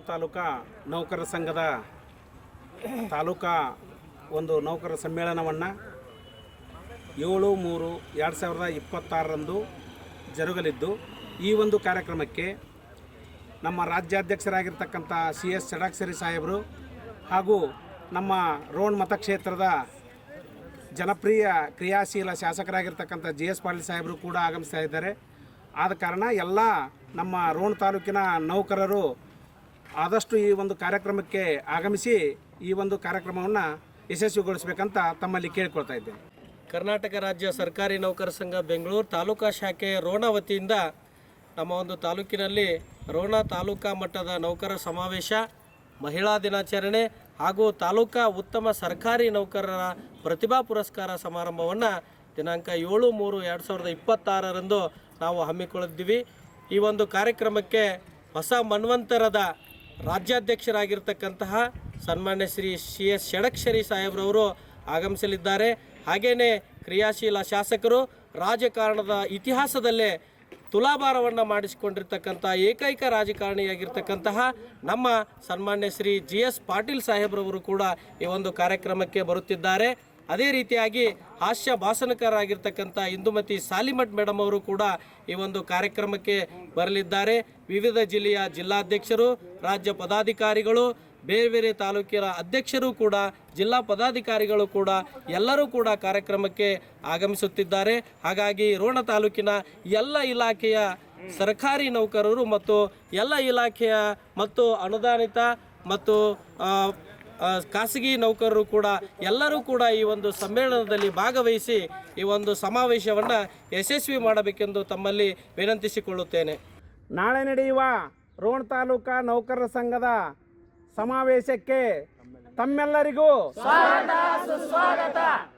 ತಾಲೂಕಾ ನೌಕರರ ಸಂಘದ ತಾಲೂಕಾ ಒಂದು ನೌಕರರ ಸಮ್ಮೇಳನವನ್ನು 7/3/2026ರಂದು ಜರುಗಲಿದ್ದು, ಈ ಒಂದು ಕಾರ್ಯಕ್ರಮಕ್ಕೆ ನಮ್ಮ ರಾಜ್ಯಾಧ್ಯಕ್ಷರಾಗಿರ್ತಕ್ಕಂಥ CS ಷಡಾಕ್ಷರಿ ಸಾಹೇಬರು ಹಾಗೂ ನಮ್ಮ ರೋಣ ಮತಕ್ಷೇತ್ರದ ಜನಪ್ರಿಯ ಕ್ರಿಯಾಶೀಲ ಶಾಸಕರಾಗಿರ್ತಕ್ಕಂಥ GS ಪಾಟೀಲ್ ಸಾಹೇಬರು ಕೂಡ ಆಗಮಿಸ್ತಾ ಇದ್ದಾರೆ. ಆದ ಕಾರಣ ಎಲ್ಲ ನಮ್ಮ ರೋಣ ತಾಲೂಕಿನ ನೌಕರರು ಆದಷ್ಟು ಈ ಒಂದು ಕಾರ್ಯಕ್ರಮಕ್ಕೆ ಆಗಮಿಸಿ ಈ ಒಂದು ಕಾರ್ಯಕ್ರಮವನ್ನು ಯಶಸ್ವಿಗೊಳಿಸಬೇಕಂತ ತಮ್ಮಲ್ಲಿ ಕೇಳಿಕೊಳ್ತಾ ಇದ್ದೇನೆ. ಕರ್ನಾಟಕ ರಾಜ್ಯ ಸರ್ಕಾರಿ ನೌಕರ ಸಂಘ ಬೆಂಗಳೂರು ತಾಲೂಕಾ ಶಾಖೆ ರೋಣ ವತಿಯಿಂದ ನಮ್ಮ ಒಂದು ತಾಲೂಕಿನಲ್ಲಿ ರೋಣ ತಾಲೂಕಾ ಮಟ್ಟದ ನೌಕರ ಸಮಾವೇಶ, ಮಹಿಳಾ ದಿನಾಚರಣೆ ಹಾಗೂ ತಾಲೂಕಾ ಉತ್ತಮ ಸರ್ಕಾರಿ ನೌಕರರ ಪ್ರತಿಭಾ ಪುರಸ್ಕಾರ ಸಮಾರಂಭವನ್ನು ದಿನಾಂಕ 7/3/2026ರಂದು ನಾವು ಹಮ್ಮಿಕೊಳ್ಳಿದ್ದೀವಿ. ಈ ಒಂದು ಕಾರ್ಯಕ್ರಮಕ್ಕೆ ಹೊಸ ಮನ್ವಂತರದ ರಾಜ್ಯಾಧ್ಯಕ್ಷರಾಗಿರ್ತಕ್ಕಂತಹ ಸನ್ಮಾನ್ಯ ಶ್ರೀ CS ಷಡಕ್ಷರಿ ಸಾಹೇಬ್ರವರು ಆಗಮಿಸಲಿದ್ದಾರೆ. ಹಾಗೆಯೇ ಕ್ರಿಯಾಶೀಲ ಶಾಸಕರು, ರಾಜಕಾರಣದ ಇತಿಹಾಸದಲ್ಲೇ ತುಲಾಭಾರವನ್ನು ಮಾಡಿಸಿಕೊಂಡಿರ್ತಕ್ಕಂಥ ಏಕೈಕ ರಾಜಕಾರಣಿಯಾಗಿರ್ತಕ್ಕಂತಹ ನಮ್ಮ ಸನ್ಮಾನ್ಯ ಶ್ರೀ GS ಪಾಟೀಲ್ ಸಾಹೇಬ್ರವರು ಕೂಡ ಈ ಒಂದು ಕಾರ್ಯಕ್ರಮಕ್ಕೆ ಬರುತ್ತಿದ್ದಾರೆ. ಅದೇ ರೀತಿಯಾಗಿ ಹಾಸ್ಯ ಭಾಷಣಕಾರರಾಗಿರ್ತಕ್ಕಂಥ ಇಂದುಮತಿ ಸಾಲಿಮಠ್ ಮೇಡಮ್ ಅವರು ಕೂಡ ಈ ಒಂದು ಕಾರ್ಯಕ್ರಮಕ್ಕೆ ಬರಲಿದ್ದಾರೆ. ವಿವಿಧ ಜಿಲ್ಲೆಯ ಜಿಲ್ಲಾಧ್ಯಕ್ಷರು, ರಾಜ್ಯ ಪದಾಧಿಕಾರಿಗಳು, ಬೇರೆ ಬೇರೆ ತಾಲೂಕಿನ ಅಧ್ಯಕ್ಷರು ಕೂಡ, ಜಿಲ್ಲಾ ಪದಾಧಿಕಾರಿಗಳು ಕೂಡ ಎಲ್ಲರೂ ಕೂಡ ಕಾರ್ಯಕ್ರಮಕ್ಕೆ ಆಗಮಿಸುತ್ತಿದ್ದಾರೆ. ಹಾಗಾಗಿ ರೋಣ ತಾಲೂಕಿನ ಎಲ್ಲ ಇಲಾಖೆಯ ಸರ್ಕಾರಿ ನೌಕರರು ಮತ್ತು ಎಲ್ಲ ಇಲಾಖೆಯ ಮತ್ತು ಅನುದಾನಿತ ಮತ್ತು ಖಾಸಗಿ ನೌಕರರು ಕೂಡ ಎಲ್ಲರೂ ಕೂಡ ಈ ಒಂದು ಸಮ್ಮೇಳನದಲ್ಲಿ ಭಾಗವಹಿಸಿ ಈ ಒಂದು ಸಮಾವೇಶವನ್ನು ಯಶಸ್ವಿ ಮಾಡಬೇಕೆಂದು ತಮ್ಮಲ್ಲಿ ವಿನಂತಿಸಿಕೊಳ್ಳುತ್ತೇನೆ. ನಾಳೆ ನಡೆಯುವ ರೋಣ ತಾಲೂಕಾ ನೌಕರರ ಸಂಘದ ಸಮಾವೇಶಕ್ಕೆ ತಮ್ಮೆಲ್ಲರಿಗೂ ಸ್ವಾಗತ ಸುಸ್ವಾಗತ.